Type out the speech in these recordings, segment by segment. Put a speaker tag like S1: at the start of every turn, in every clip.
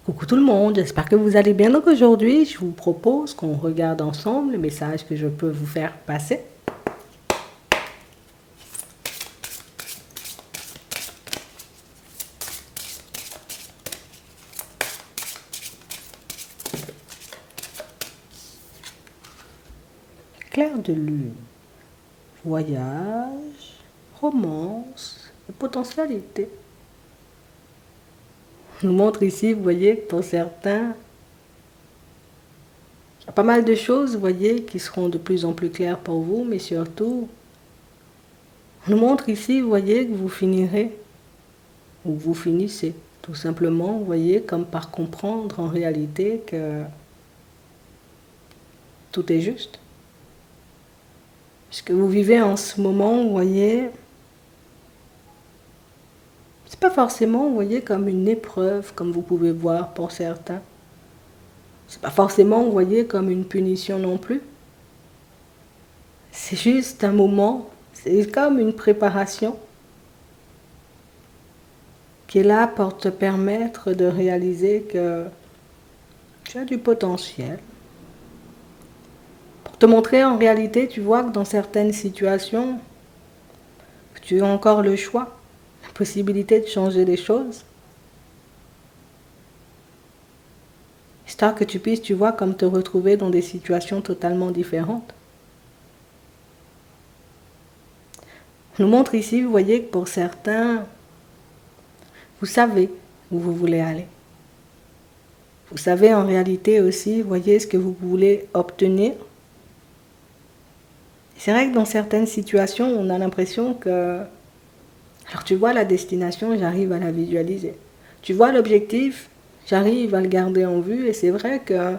S1: Coucou tout le monde, j'espère que vous allez bien. Donc aujourd'hui, je vous propose qu'on regarde ensemble le message que je peux vous faire passer. Clair de lune, voyage, romance et potentialité. On nous montre ici, vous voyez, que pour certains, il y a pas mal de choses, vous voyez, qui seront de plus en plus claires pour vous, mais surtout, on nous montre ici, vous voyez, que vous finirez, ou vous finissez, tout simplement, vous voyez, comme par comprendre en réalité que tout est juste. Ce que vous vivez en ce moment, vous voyez, c'est pas forcément, vous voyez, comme une épreuve, comme vous pouvez voir pour certains. C'est pas forcément, vous voyez, comme une punition non plus. C'est juste un moment, c'est comme une préparation qui est là pour te permettre de réaliser que tu as du potentiel. Pour te montrer en réalité, tu vois que dans certaines situations, tu as encore le choix, la possibilité de changer les choses. Histoire que tu puisses, tu vois, comme te retrouver dans des situations totalement différentes. On nous montre ici, vous voyez, que pour certains, vous savez où vous voulez aller. Vous savez en réalité aussi, vous voyez, ce que vous voulez obtenir. C'est vrai que dans certaines situations, on a l'impression que... Alors tu vois la destination, j'arrive à la visualiser. Tu vois l'objectif, j'arrive à le garder en vue. Et c'est vrai que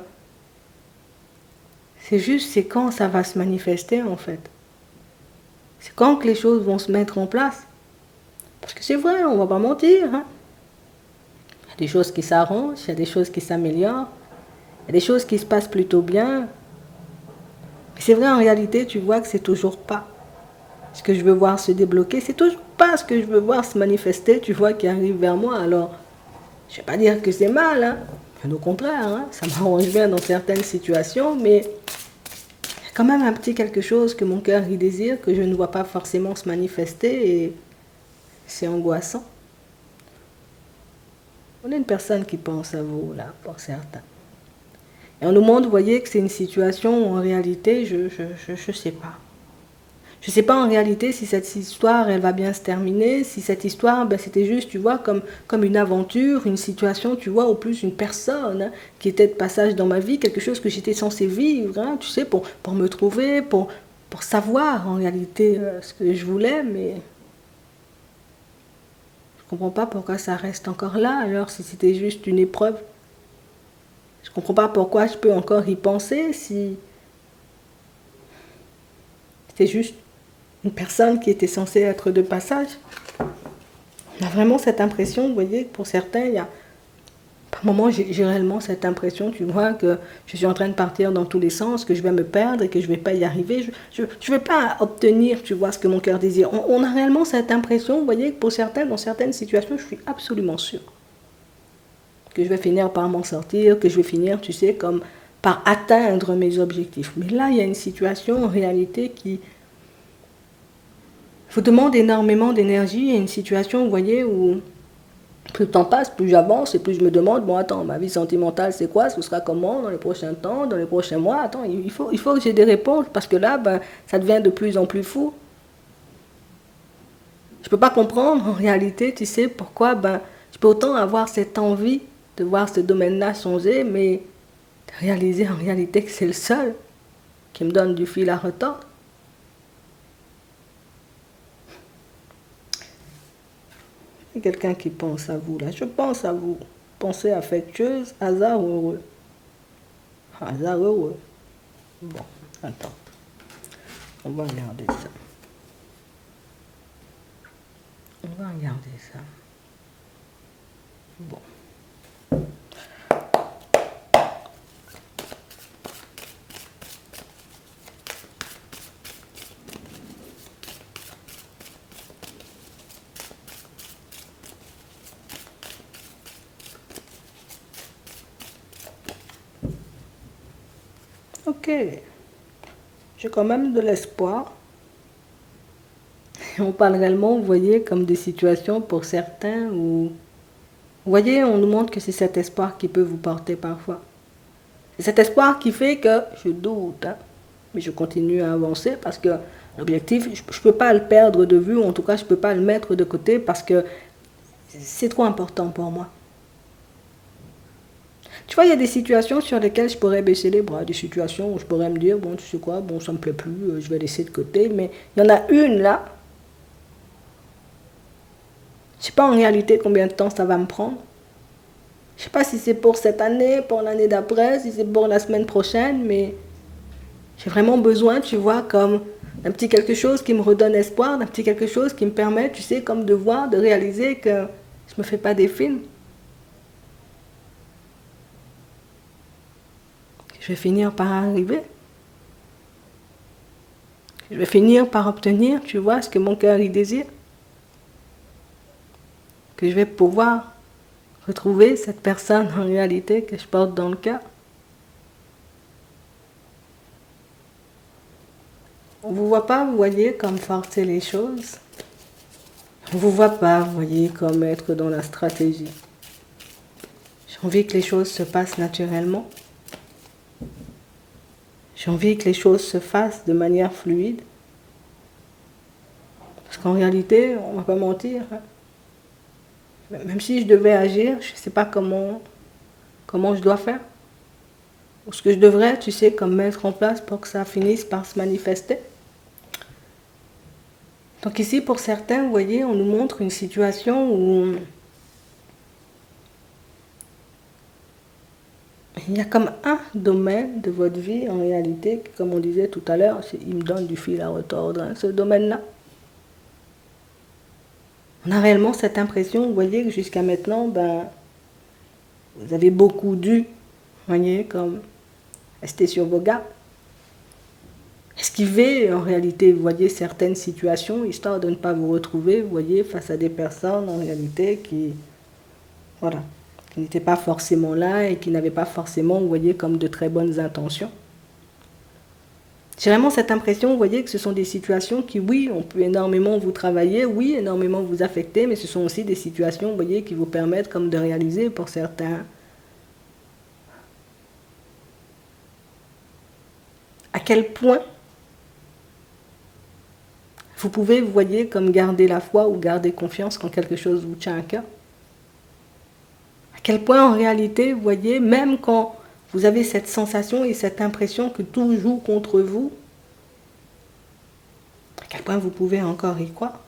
S1: c'est juste, c'est quand ça va se manifester en fait. C'est quand que les choses vont se mettre en place. Parce que c'est vrai, on va pas mentir. Hein. Il y a des choses qui s'arrangent, il y a des choses qui s'améliorent, il y a des choses qui se passent plutôt bien. Mais c'est vrai, en réalité, tu vois que c'est toujours pas ce que je veux voir se débloquer, c'est toujours pas ce que je veux voir se manifester, tu vois, qui arrive vers moi. Alors, je vais pas dire que c'est mal, hein. Bien au contraire, hein, ça m'arrange bien dans certaines situations, mais il y a quand même un petit quelque chose que mon cœur y désire, que je ne vois pas forcément se manifester, et c'est angoissant. On est une personne qui pense à vous, là, pour certains. Et on nous montre, vous voyez, que c'est une situation où en réalité, je sais pas. Je sais pas en réalité si cette histoire, elle va bien se terminer, si cette histoire, ben, c'était juste, tu vois, comme une aventure, une situation, tu vois, ou plus une personne hein, qui était de passage dans ma vie, quelque chose que j'étais censée vivre, hein, tu sais, pour me trouver, pour savoir en réalité ce que je voulais, mais je comprends pas pourquoi ça reste encore là, alors si c'était juste une épreuve. Je comprends pas pourquoi je peux encore y penser si c'était juste une personne qui était censée être de passage. On a vraiment cette impression, vous voyez, que pour certains, il y a... Par moments, j'ai réellement cette impression, tu vois, que je suis en train de partir dans tous les sens, que je vais me perdre et que je ne vais pas y arriver. Je ne vais pas obtenir, tu vois, ce que mon cœur désire. On a réellement cette impression, vous voyez, que pour certains, dans certaines situations, je suis absolument sûre que je vais finir par m'en sortir, que je vais finir, tu sais, comme par atteindre mes objectifs. Mais là, il y a une situation, en réalité, qui vous demande énormément d'énergie. Il y a une situation, vous voyez, où plus le temps passe, plus j'avance et plus je me demande, bon attends, ma vie sentimentale c'est quoi, ce sera comment dans les prochains temps, dans les prochains mois, attends, il faut que j'ai des réponses parce que là, ben, ça devient de plus en plus fou. Je ne peux pas comprendre en réalité, tu sais, pourquoi ben, je peux autant avoir cette envie de voir ce domaine-là changer, mais de réaliser en réalité que c'est le seul qui me donne du fil à retordre. Il y a quelqu'un qui pense à vous là, je pense à vous. Pensée affectueuse, hasard heureux. Hasard heureux. Bon, attends. On va regarder ça. On va regarder ça. Bon. Ok, j'ai quand même de l'espoir. On parle réellement, vous voyez, comme des situations pour certains où, vous voyez, on nous montre que c'est cet espoir qui peut vous porter parfois. C'est cet espoir qui fait que je doute, hein, mais je continue à avancer parce que l'objectif, je ne peux pas le perdre de vue, ou en tout cas, je ne peux pas le mettre de côté parce que c'est trop important pour moi. Tu vois, il y a des situations sur lesquelles je pourrais baisser les bras, des situations où je pourrais me dire, bon, tu sais quoi, bon, ça me plaît plus, je vais laisser de côté, mais il y en a une là, je ne sais pas en réalité combien de temps ça va me prendre. Je ne sais pas si c'est pour cette année, pour l'année d'après, si c'est pour la semaine prochaine, mais j'ai vraiment besoin, tu vois, comme d'un petit quelque chose qui me redonne espoir, d'un petit quelque chose qui me permet, tu sais, comme de voir, de réaliser que je ne me fais pas des films. Je vais finir par arriver. Je vais finir par obtenir, tu vois, ce que mon cœur y désire. Que je vais pouvoir retrouver cette personne en réalité que je porte dans le cœur. On ne vous voit pas, vous voyez, comme forcer les choses. On ne vous voit pas, vous voyez, comme être dans la stratégie. J'ai envie que les choses se passent naturellement. J'ai envie que les choses se fassent de manière fluide. Parce qu'en réalité, on ne va pas mentir. Même si je devais agir, je ne sais pas comment je dois faire. Ou ce que je devrais, tu sais, comme mettre en place pour que ça finisse par se manifester. Donc ici, pour certains, vous voyez, on nous montre une situation où il y a comme un domaine de votre vie, en réalité, comme on disait tout à l'heure, il me donne du fil à retordre, hein, ce domaine-là. On a réellement cette impression, vous voyez, que jusqu'à maintenant, vous avez beaucoup dû, vous voyez, comme rester sur vos gardes. Esquiver, en réalité, vous voyez, certaines situations, histoire de ne pas vous retrouver, vous voyez, face à des personnes, en réalité, qui n'étaient pas forcément là et qui n'avaient pas forcément, vous voyez, comme de très bonnes intentions. J'ai vraiment cette impression, vous voyez, que ce sont des situations qui, oui, ont pu énormément vous travailler, oui, énormément vous affecter, mais ce sont aussi des situations, vous voyez, qui vous permettent comme de réaliser pour certains à quel point vous pouvez, vous voyez, comme garder la foi ou garder confiance quand quelque chose vous tient à cœur. À quel point, en réalité, vous voyez, même quand vous avez cette sensation et cette impression que tout joue contre vous, à quel point vous pouvez encore y croire.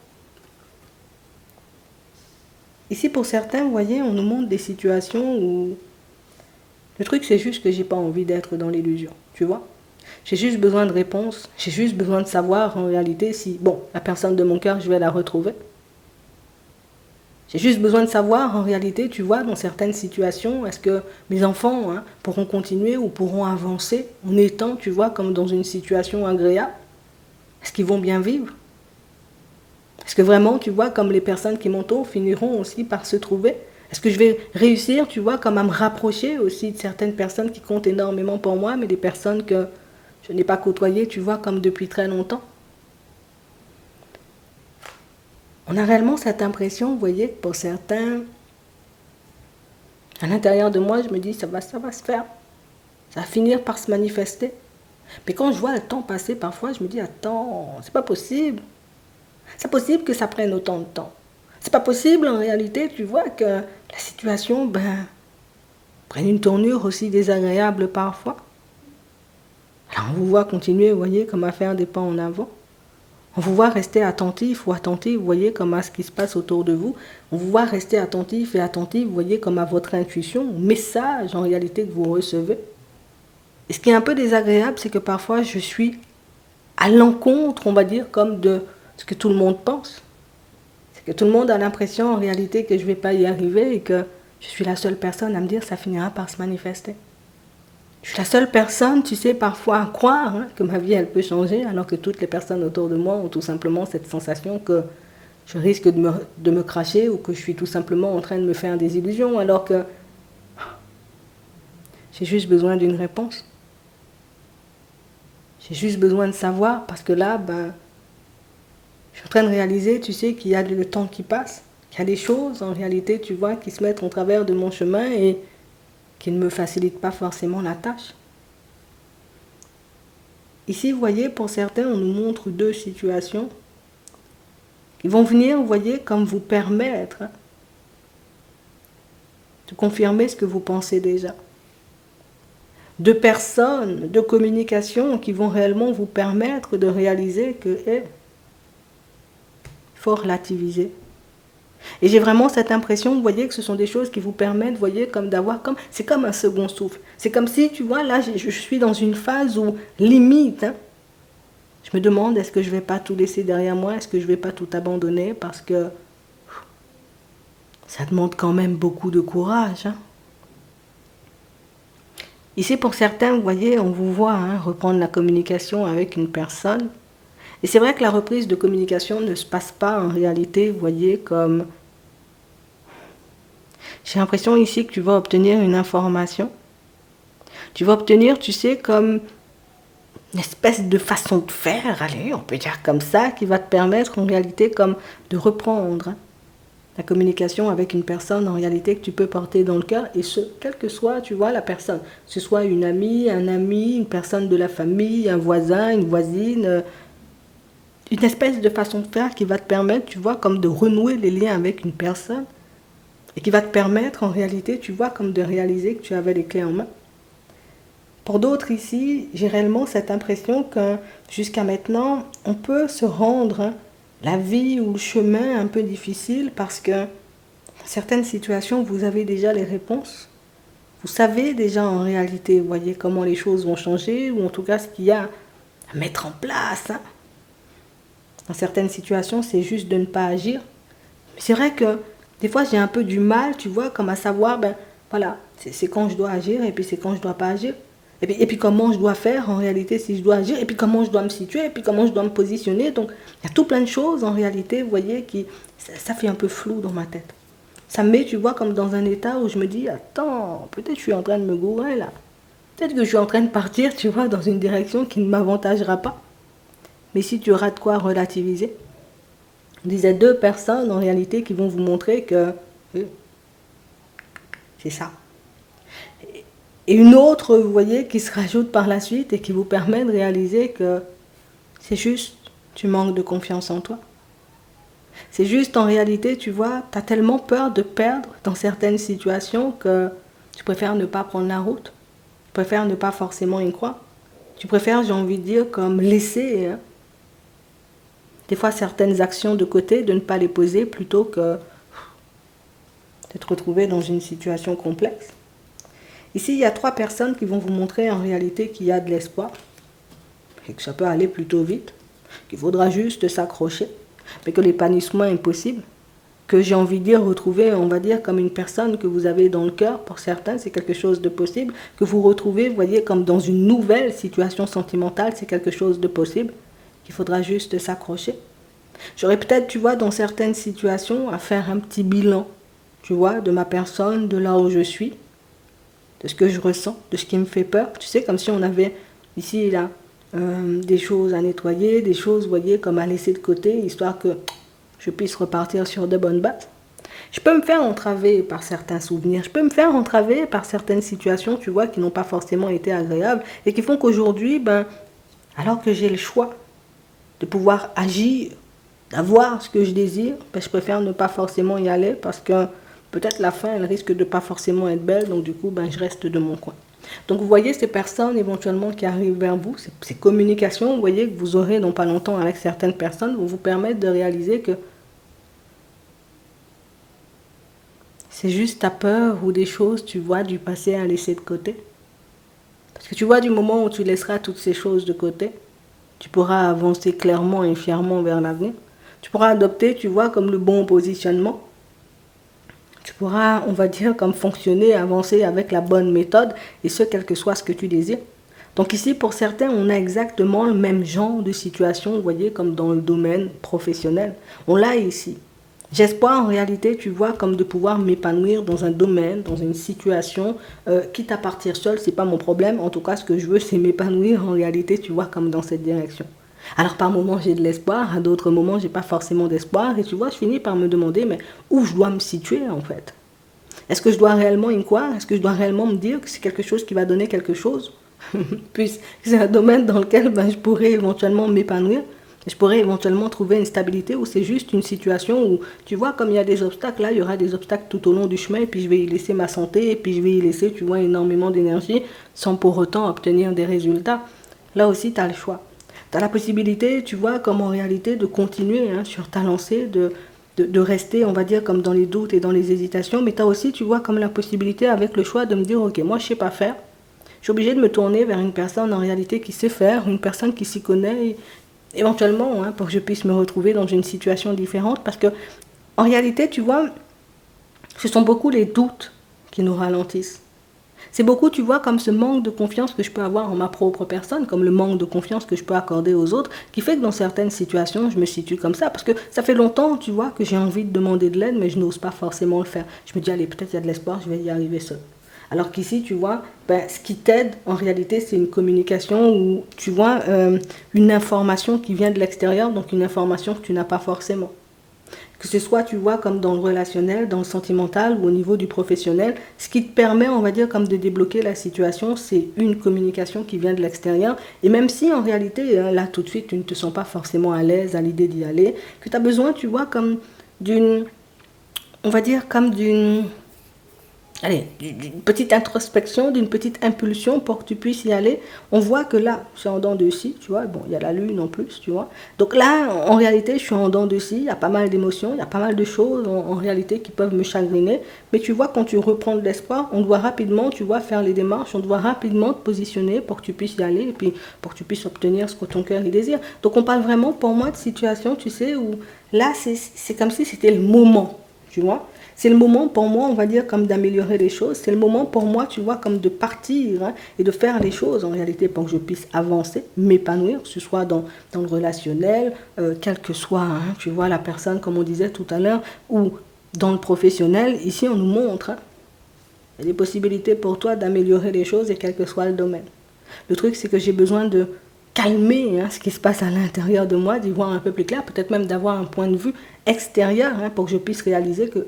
S1: Ici, pour certains, vous voyez, on nous montre des situations où le truc, c'est juste que j'ai pas envie d'être dans l'illusion, tu vois. J'ai juste besoin de réponses, j'ai juste besoin de savoir en réalité si, bon, la personne de mon cœur, je vais la retrouver. J'ai juste besoin de savoir en réalité, tu vois, dans certaines situations, est-ce que mes enfants pourront continuer ou pourront avancer en étant, tu vois, comme dans une situation agréable. Est-ce qu'ils vont bien vivre? Est-ce que vraiment, tu vois, comme les personnes qui m'entourent finiront aussi par se trouver? Est-ce que je vais réussir, tu vois, comme à me rapprocher aussi de certaines personnes qui comptent énormément pour moi, mais des personnes que je n'ai pas côtoyées, tu vois, comme depuis très longtemps? On a réellement cette impression, vous voyez, que pour certains, à l'intérieur de moi, je me dis, ça va se faire. Ça va finir par se manifester. Mais quand je vois le temps passer, parfois, je me dis, attends, c'est pas possible. C'est possible que ça prenne autant de temps. C'est pas possible, en réalité, tu vois, que la situation, prenne une tournure aussi désagréable parfois. Alors on vous voit continuer, vous voyez, comme à faire des pas en avant. On vous voit rester attentif ou attentif, vous voyez, comme à ce qui se passe autour de vous. On vous voit rester attentif et attentif, vous voyez, comme à votre intuition, au message en réalité que vous recevez. Et ce qui est un peu désagréable, c'est que parfois je suis à l'encontre, on va dire, comme de ce que tout le monde pense. C'est que tout le monde a l'impression en réalité que je ne vais pas y arriver et que je suis la seule personne à me dire que ça finira par se manifester. Je suis la seule personne, tu sais, parfois à croire que ma vie, elle peut changer, alors que toutes les personnes autour de moi ont tout simplement cette sensation que je risque de me cracher ou que je suis tout simplement en train de me faire des illusions, alors que j'ai juste besoin d'une réponse. J'ai juste besoin de savoir parce que là, je suis en train de réaliser, tu sais, qu'il y a le temps qui passe, qu'il y a des choses, en réalité, tu vois, qui se mettent en travers de mon chemin et qui ne me facilitent pas forcément la tâche. Ici, vous voyez, pour certains, on nous montre deux situations qui vont venir, vous voyez, comme vous permettre de confirmer ce que vous pensez déjà. Deux personnes, deux communications qui vont réellement vous permettre de réaliser que, il faut relativiser. Et j'ai vraiment cette impression, vous voyez, que ce sont des choses qui vous permettent, vous voyez, comme d'avoir, c'est comme un second souffle. C'est comme si, tu vois, là, je suis dans une phase où, limite, je me demande, est-ce que je ne vais pas tout laisser derrière moi, est-ce que je ne vais pas tout abandonner, parce que ça demande quand même beaucoup de courage. Ici, pour certains, vous voyez, on vous voit reprendre la communication avec une personne. Et c'est vrai que la reprise de communication ne se passe pas en réalité, vous voyez, comme... J'ai l'impression ici que tu vas obtenir une information. Tu vas obtenir, tu sais, comme une espèce de façon de faire, allez, on peut dire comme ça, qui va te permettre en réalité comme de reprendre la communication avec une personne en réalité que tu peux porter dans le cœur, et ce, quelle que soit, tu vois, la personne. Que ce soit une amie, un ami, une personne de la famille, un voisin, une voisine... Une espèce de façon de faire qui va te permettre, tu vois, comme de renouer les liens avec une personne et qui va te permettre, en réalité, tu vois, comme de réaliser que tu avais les clés en main. Pour d'autres ici, j'ai réellement cette impression que jusqu'à maintenant, on peut se rendre la vie ou le chemin un peu difficile parce que dans certaines situations, vous avez déjà les réponses. Vous savez déjà en réalité, vous voyez, comment les choses vont changer ou en tout cas ce qu'il y a à mettre en place. Dans certaines situations, c'est juste de ne pas agir. Mais c'est vrai que des fois, j'ai un peu du mal, tu vois, comme à savoir, voilà, c'est quand je dois agir et puis c'est quand je ne dois pas agir. Et puis comment je dois faire en réalité si je dois agir, et puis comment je dois me situer, et puis comment je dois me positionner. Donc, il y a tout plein de choses en réalité, vous voyez, qui ça fait un peu flou dans ma tête. Ça me met, tu vois, comme dans un état où je me dis, attends, peut-être je suis en train de me gourer là. Peut-être que je suis en train de partir, tu vois, dans une direction qui ne m'avantagera pas. Mais si tu auras de quoi relativiser, on disait deux personnes en réalité qui vont vous montrer que c'est ça. Et une autre, vous voyez, qui se rajoute par la suite et qui vous permet de réaliser que c'est juste, tu manques de confiance en toi. C'est juste en réalité, tu vois, tu as tellement peur de perdre dans certaines situations que tu préfères ne pas prendre la route. Tu préfères ne pas forcément y croire. Tu préfères, j'ai envie de dire, comme laisser... des fois certaines actions de côté, de ne pas les poser plutôt que de te retrouver dans une situation complexe. Ici, il y a trois personnes qui vont vous montrer en réalité qu'il y a de l'espoir et que ça peut aller plutôt vite, qu'il faudra juste s'accrocher, mais que l'épanouissement est possible, que j'ai envie de dire retrouver, on va dire, comme une personne que vous avez dans le cœur, pour certains, c'est quelque chose de possible, que vous retrouvez, vous voyez, comme dans une nouvelle situation sentimentale, c'est quelque chose de possible, qu'il faudra juste s'accrocher. J'aurais peut-être, tu vois, dans certaines situations, à faire un petit bilan, tu vois, de ma personne, de là où je suis, de ce que je ressens, de ce qui me fait peur. Tu sais, comme si on avait ici et là des choses à nettoyer, des choses, vous voyez, comme à laisser de côté, histoire que je puisse repartir sur de bonnes bases. Je peux me faire entraver par certains souvenirs, je peux me faire entraver par certaines situations, tu vois, qui n'ont pas forcément été agréables et qui font qu'aujourd'hui, alors que j'ai le choix de pouvoir agir, d'avoir ce que je désire, je préfère ne pas forcément y aller parce que peut-être la fin, elle risque de ne pas forcément être belle, donc du coup, je reste de mon coin. Donc vous voyez ces personnes éventuellement qui arrivent vers vous, ces communications, vous voyez, que vous aurez dans pas longtemps avec certaines personnes, vont vous permettre de réaliser que c'est juste ta peur ou des choses, tu vois, du passé à laisser de côté. Parce que tu vois, du moment où tu laisseras toutes ces choses de côté, tu pourras avancer clairement et fièrement vers l'avenir. Tu pourras adopter, tu vois, comme le bon positionnement. Tu pourras, on va dire, comme fonctionner, avancer avec la bonne méthode, et ce, quel que soit ce que tu désires. Donc ici, pour certains, on a exactement le même genre de situation, vous voyez, comme dans le domaine professionnel. On l'a ici. J'espère en réalité, tu vois, comme de pouvoir m'épanouir dans un domaine, dans une situation, quitte à partir seul, c'est pas mon problème. En tout cas, ce que je veux, c'est m'épanouir en réalité, tu vois, comme dans cette direction. Alors par moments j'ai de l'espoir, à d'autres moments j'ai pas forcément d'espoir, et tu vois, je finis par me demander, mais où je dois me situer en fait? Est-ce que je dois réellement y croire? Est-ce que je dois réellement me dire que c'est quelque chose qui va donner quelque chose? Puis c'est un domaine dans lequel ben, je pourrais éventuellement m'épanouir. Je pourrais éventuellement trouver une stabilité ou c'est juste une situation où, tu vois, comme il y a des obstacles, là, il y aura des obstacles tout au long du chemin, et puis je vais y laisser ma santé, et puis je vais y laisser, tu vois, énormément d'énergie, sans pour autant obtenir des résultats. Là aussi, tu as le choix. Tu as la possibilité, tu vois, comme en réalité, de continuer hein, sur ta lancée, de rester, on va dire, comme dans les doutes et dans les hésitations, mais tu as aussi, tu vois, comme la possibilité avec le choix de me dire, ok, moi, je sais pas faire, je suis obligé de me tourner vers une personne en réalité qui sait faire, une personne qui s'y connaît, éventuellement, hein, pour que je puisse me retrouver dans une situation différente. Parce que, en réalité, tu vois, ce sont beaucoup les doutes qui nous ralentissent. C'est beaucoup, tu vois, comme ce manque de confiance que je peux avoir en ma propre personne, comme le manque de confiance que je peux accorder aux autres, qui fait que dans certaines situations, je me situe comme ça. Parce que ça fait longtemps, tu vois, que j'ai envie de demander de l'aide, mais je n'ose pas forcément le faire. Je me dis, allez, peut-être il y a de l'espoir, je vais y arriver seul. Alors qu'ici, tu vois, ben, ce qui t'aide, en réalité, c'est une communication ou, tu vois, une information qui vient de l'extérieur, donc une information que tu n'as pas forcément. Que ce soit, tu vois, comme dans le relationnel, dans le sentimental ou au niveau du professionnel, ce qui te permet, on va dire, comme de débloquer la situation, c'est une communication qui vient de l'extérieur. Et même si, en réalité, là, tout de suite, tu ne te sens pas forcément à l'aise à l'idée d'y aller, que tu as besoin, tu vois, comme d'une, on va dire, comme d'une allez, d'une petite introspection, d'une petite impulsion pour que tu puisses y aller. On voit que là, je suis en dents de scie, tu vois, bon, il y a la lune en plus, tu vois. Donc là, en réalité, je suis en dents de scie, il y a pas mal d'émotions, il y a pas mal de choses en réalité qui peuvent me chagriner. Mais tu vois, quand tu reprends de l'espoir, on doit rapidement, tu vois, faire les démarches, on doit rapidement te positionner pour que tu puisses y aller et puis pour que tu puisses obtenir ce que ton cœur y désire. Donc on parle vraiment, pour moi, de situation, tu sais, où là, c'est comme si c'était le moment, tu vois. C'est le moment pour moi, on va dire, comme d'améliorer les choses. C'est le moment pour moi, tu vois, comme de partir hein, et de faire les choses en réalité pour que je puisse avancer, m'épanouir, que ce soit dans le relationnel, quelle que soit, hein, tu vois, la personne, comme on disait tout à l'heure, ou dans le professionnel. Ici, on nous montre, hein, il y a des possibilités pour toi d'améliorer les choses et quel que soit le domaine. Le truc, c'est que j'ai besoin de calmer hein, ce qui se passe à l'intérieur de moi, d'y voir un peu plus clair, peut-être même d'avoir un point de vue extérieur hein, pour que je puisse réaliser que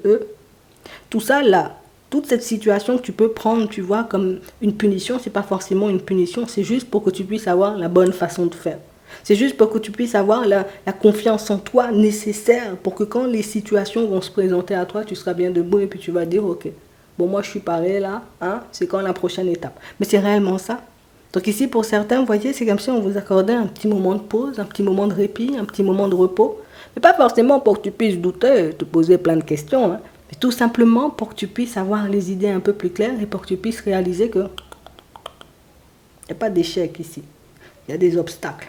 S1: tout ça là, toute cette situation que tu peux prendre, tu vois, comme une punition, c'est pas forcément une punition, c'est juste pour que tu puisses avoir la bonne façon de faire. C'est juste pour que tu puisses avoir la confiance en toi nécessaire pour que quand les situations vont se présenter à toi, tu seras bien debout et puis tu vas dire, ok, bon moi je suis paré là, hein, c'est quand la prochaine étape. Mais c'est réellement ça. Donc ici pour certains, vous voyez, c'est comme si on vous accordait un petit moment de pause, un petit moment de répit, un petit moment de repos. Mais pas forcément pour que tu puisses douter, te poser plein de questions, hein, mais tout simplement pour que tu puisses avoir les idées un peu plus claires et pour que tu puisses réaliser que il n'y a pas d'échec ici, il y a des obstacles.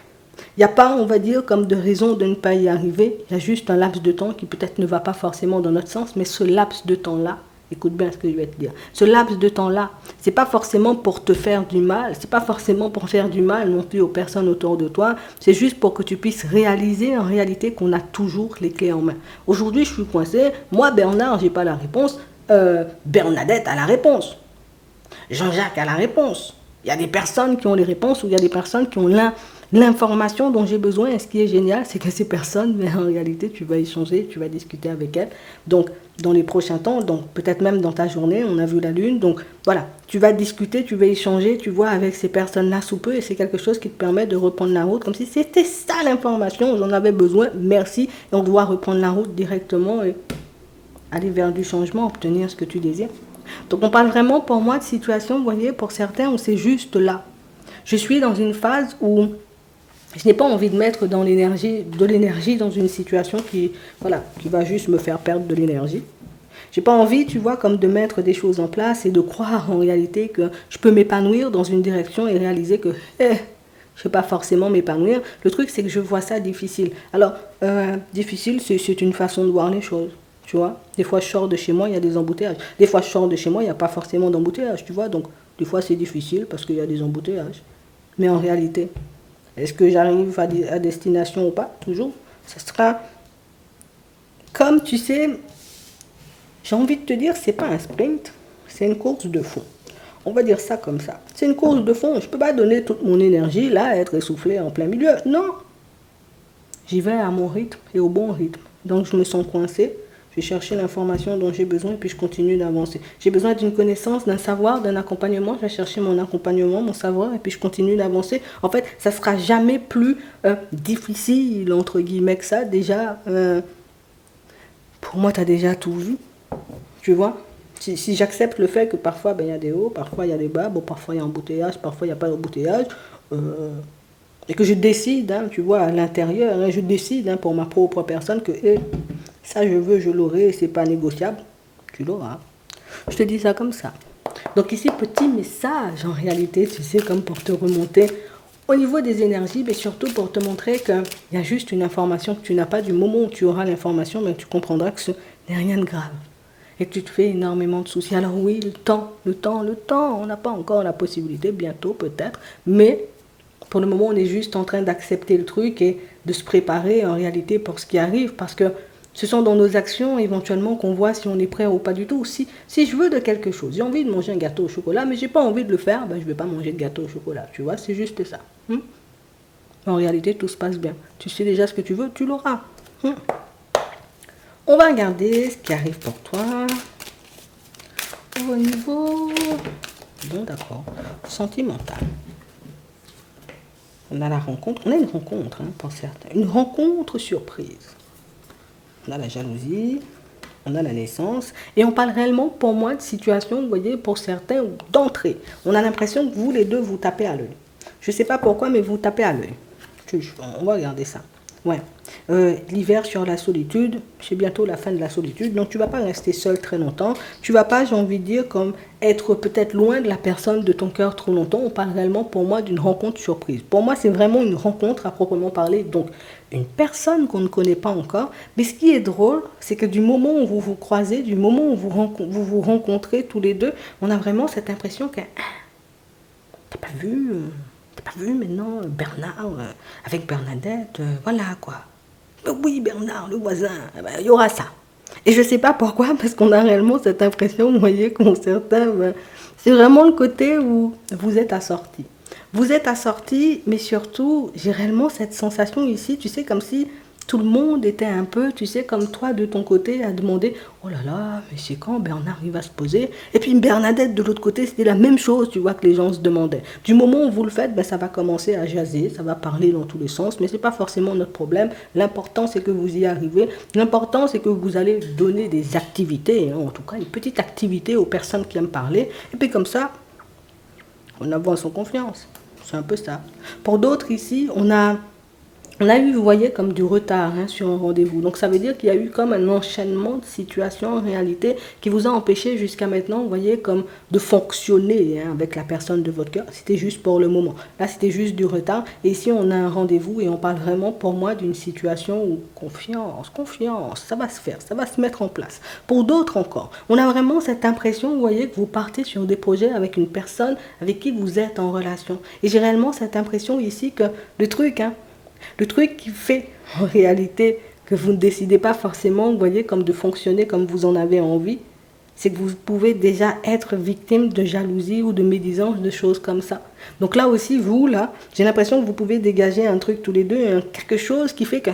S1: Il n'y a pas, on va dire, comme de raison de ne pas y arriver, il y a juste un laps de temps qui peut-être ne va pas forcément dans notre sens, mais ce laps de temps-là, écoute bien ce que je vais te dire, ce laps de temps-là, c'est pas forcément pour te faire du mal, c'est pas forcément pour faire du mal non plus aux personnes autour de toi, c'est juste pour que tu puisses réaliser en réalité qu'on a toujours les clés en main. Aujourd'hui, je suis coincé, moi Bernard, j'ai pas la réponse, Bernadette a la réponse, Jean-Jacques a la réponse. Il y a des personnes qui ont les réponses ou il y a des personnes qui ont l'information dont j'ai besoin. Et ce qui est génial, c'est que ces personnes, mais en réalité, tu vas échanger, tu vas discuter avec elles. Donc, dans les prochains temps, donc peut-être même dans ta journée, on a vu la lune. Donc, voilà, tu vas discuter, tu vas échanger, tu vois, avec ces personnes-là sous peu. Et c'est quelque chose qui te permet de reprendre la route. Comme si c'était ça l'information, j'en avais besoin, merci. Et on doit reprendre la route directement et aller vers du changement, obtenir ce que tu désires. Donc on parle vraiment pour moi de situation, vous voyez, pour certains où c'est juste là. Je suis dans une phase où je n'ai pas envie de mettre de l'énergie dans une situation voilà, qui va juste me faire perdre de l'énergie. J'ai pas envie, tu vois, comme de mettre des choses en place et de croire en réalité que je peux m'épanouir dans une direction et réaliser que je ne vais pas forcément m'épanouir. Le truc, c'est que je vois ça difficile. Alors, difficile, c'est une façon de voir les choses. Tu vois, des fois je sors de chez moi, il y a des embouteillages. Des fois je sors de chez moi, il n'y a pas forcément d'embouteillage, tu vois. Donc, des fois c'est difficile parce qu'il y a des embouteillages. Mais en réalité, est-ce que j'arrive à destination ou pas? Toujours. comme tu sais, j'ai envie de te dire, c'est pas un sprint, c'est une course de fond. On va dire ça comme ça. C'est une course de fond. Je ne peux pas donner toute mon énergie là, être essoufflé en plein milieu. Non. J'y vais à mon rythme et au bon rythme. Donc je me sens coincé. Je vais chercher l'information dont j'ai besoin et puis je continue d'avancer. J'ai besoin d'une connaissance, d'un savoir, d'un accompagnement. Je vais chercher mon accompagnement, mon savoir et puis je continue d'avancer. En fait, ça ne sera jamais plus difficile, entre guillemets, que ça. Déjà, pour moi, tu as déjà tout vu. Tu vois? Si j'accepte le fait que parfois, il y a des hauts, parfois il y a des bas, bon, parfois il y a embouteillage, parfois il n'y a pas d'embouteillage, et que je décide, hein, tu vois, à l'intérieur, hein, je décide pour ma propre personne que ça je veux, je l'aurai, c'est pas négociable, tu l'auras. Je te dis ça comme ça. Donc ici, petit message en réalité, tu sais, comme pour te remonter au niveau des énergies, mais surtout pour te montrer qu'il y a juste une information que tu n'as pas. Du moment où tu auras l'information, tu comprendras que ce n'est rien de grave. Et que tu te fais énormément de soucis. Alors oui, le temps, on n'a pas encore la possibilité, bientôt peut-être, mais pour le moment, on est juste en train d'accepter le truc et de se préparer en réalité pour ce qui arrive, parce que ce sont dans nos actions éventuellement qu'on voit si on est prêt ou pas du tout. Si je veux de quelque chose, j'ai envie de manger un gâteau au chocolat, mais j'ai pas envie de le faire, je ne vais pas manger de gâteau au chocolat, tu vois, c'est juste ça. En réalité, tout se passe bien. Tu sais déjà ce que tu veux, tu l'auras. On va regarder ce qui arrive pour toi au niveau, bon d'accord, sentimental. On a la rencontre, on a une rencontre pour certains, une rencontre surprise. On a la jalousie, on a la naissance, et on parle réellement pour moi de situation, vous voyez, pour certains, d'entrée. On a l'impression que vous les deux, vous tapez à l'œil. Je ne sais pas pourquoi, mais vous tapez à l'œil. On va regarder ça. Ouais. L'hiver sur la solitude, c'est bientôt la fin de la solitude, donc tu vas pas rester seul très longtemps, tu vas pas, j'ai envie de dire, comme être peut-être loin de la personne de ton cœur trop longtemps. On parle réellement pour moi d'une rencontre surprise. Pour moi, c'est vraiment une rencontre à proprement parler, donc une personne qu'on ne connaît pas encore, mais ce qui est drôle, c'est que du moment où vous vous croisez, du moment où vous rencontrez tous les deux, on a vraiment cette impression que t'as pas vu maintenant Bernard avec Bernadette, voilà quoi. Oui, Bernard, le voisin, il y aura ça. Et je ne sais pas pourquoi, parce qu'on a réellement cette impression, vous voyez, qu'ont certains, c'est vraiment le côté où vous êtes assortis. Vous êtes assortis, mais surtout, j'ai réellement cette sensation ici, tu sais, comme si tout le monde était un peu, tu sais, comme toi de ton côté, à demander « Oh là là, mais c'est quand Bernard il va se poser ?» Et puis Bernadette de l'autre côté, c'était la même chose, tu vois, que les gens se demandaient. Du moment où vous le faites, ça va commencer à jaser, ça va parler dans tous les sens, mais ce n'est pas forcément notre problème. L'important, c'est que vous y arrivez. L'important, c'est que vous allez donner des activités, en tout cas une petite activité aux personnes qui aiment parler. Et puis comme ça, on avance en confiance. C'est un peu ça. Pour d'autres ici, on a eu, vous voyez, comme du retard sur un rendez-vous. Donc, ça veut dire qu'il y a eu comme un enchaînement de situations en réalité qui vous a empêché jusqu'à maintenant, vous voyez, comme de fonctionner avec la personne de votre cœur. C'était juste pour le moment. Là, c'était juste du retard. Et ici, on a un rendez-vous et on parle vraiment pour moi d'une situation où confiance, ça va se faire, ça va se mettre en place. Pour d'autres encore, on a vraiment cette impression, vous voyez, que vous partez sur des projets avec une personne avec qui vous êtes en relation. Et j'ai réellement cette impression ici que le truc qui fait en réalité que vous ne décidez pas forcément, vous voyez, comme de fonctionner comme vous en avez envie, c'est que vous pouvez déjà être victime de jalousie ou de médisance, de choses comme ça. Donc là aussi, vous, là, j'ai l'impression que vous pouvez dégager un truc tous les deux, quelque chose qui fait que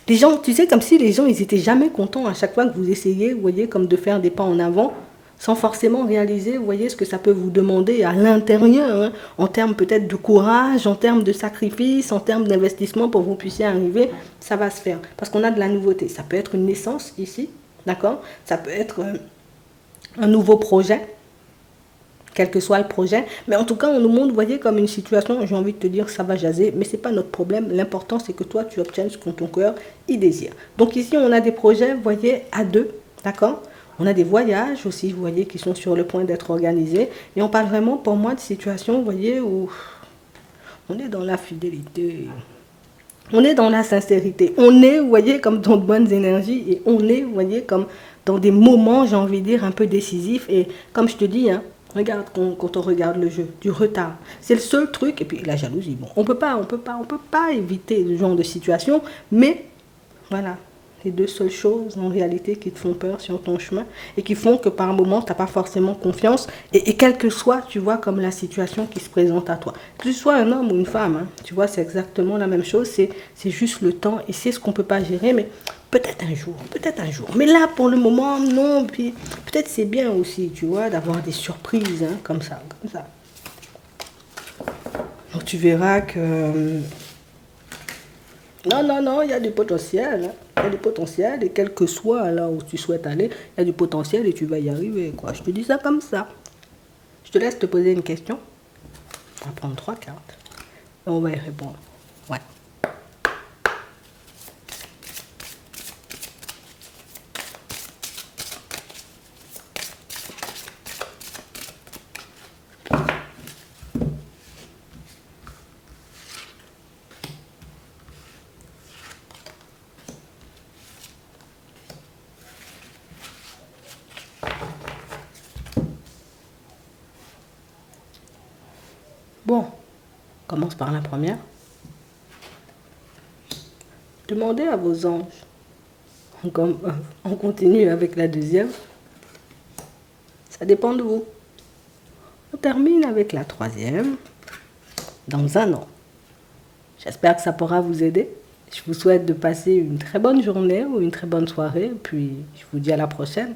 S1: les gens, tu sais, comme si les gens, ils étaient jamais contents à chaque fois que vous essayez, vous voyez, comme de faire des pas en avant, sans forcément réaliser, vous voyez, ce que ça peut vous demander à l'intérieur, en termes peut-être de courage, en termes de sacrifice, en termes d'investissement pour que vous puissiez arriver, ça va se faire. Parce qu'on a de la nouveauté. Ça peut être une naissance ici, d'accord? Ça peut être un nouveau projet, quel que soit le projet. Mais en tout cas, on nous montre, vous voyez, comme une situation, j'ai envie de te dire, ça va jaser, mais ce n'est pas notre problème. L'important, c'est que toi, tu obtiennes ce que ton cœur y désire. Donc ici, on a des projets, vous voyez, à deux, d'accord? On a des voyages aussi, vous voyez, qui sont sur le point d'être organisés. Et on parle vraiment, pour moi, de situations, vous voyez, où on est dans la fidélité. On est dans la sincérité. On est, vous voyez, comme dans de bonnes énergies. Et on est, vous voyez, comme dans des moments, j'ai envie de dire, un peu décisifs. Et comme je te dis, regarde quand on regarde le jeu, du retard. C'est le seul truc. Et puis la jalousie, bon, on peut pas éviter ce genre de situation. Mais Voilà. Les deux seules choses en réalité qui te font peur sur ton chemin et qui font que par un moment, tu n'as pas forcément confiance. Et quelle que soit, tu vois, comme la situation qui se présente à toi. Que tu sois un homme ou une femme, hein, tu vois, c'est exactement la même chose. C'est juste le temps et c'est ce qu'on ne peut pas gérer. Mais peut-être un jour, peut-être un jour. Mais là, pour le moment, non. Puis peut-être c'est bien aussi, tu vois, d'avoir des surprises, hein, comme ça, comme ça. Donc tu verras que... Non, non, non, il y a du potentiel. Hein. Il y a du potentiel et quel que soit là où tu souhaites aller, il y a du potentiel et tu vas y arriver. Quoi. Je te dis ça comme ça. Je te laisse te poser une question. On va prendre 3 cartes et on va y répondre. Ouais. Bon, on commence par la première. Demandez à vos anges. On continue avec la deuxième. Ça dépend de vous. On termine avec la troisième. Dans un an. J'espère que ça pourra vous aider. Je vous souhaite de passer une très bonne journée ou une très bonne soirée. Puis je vous dis à la prochaine.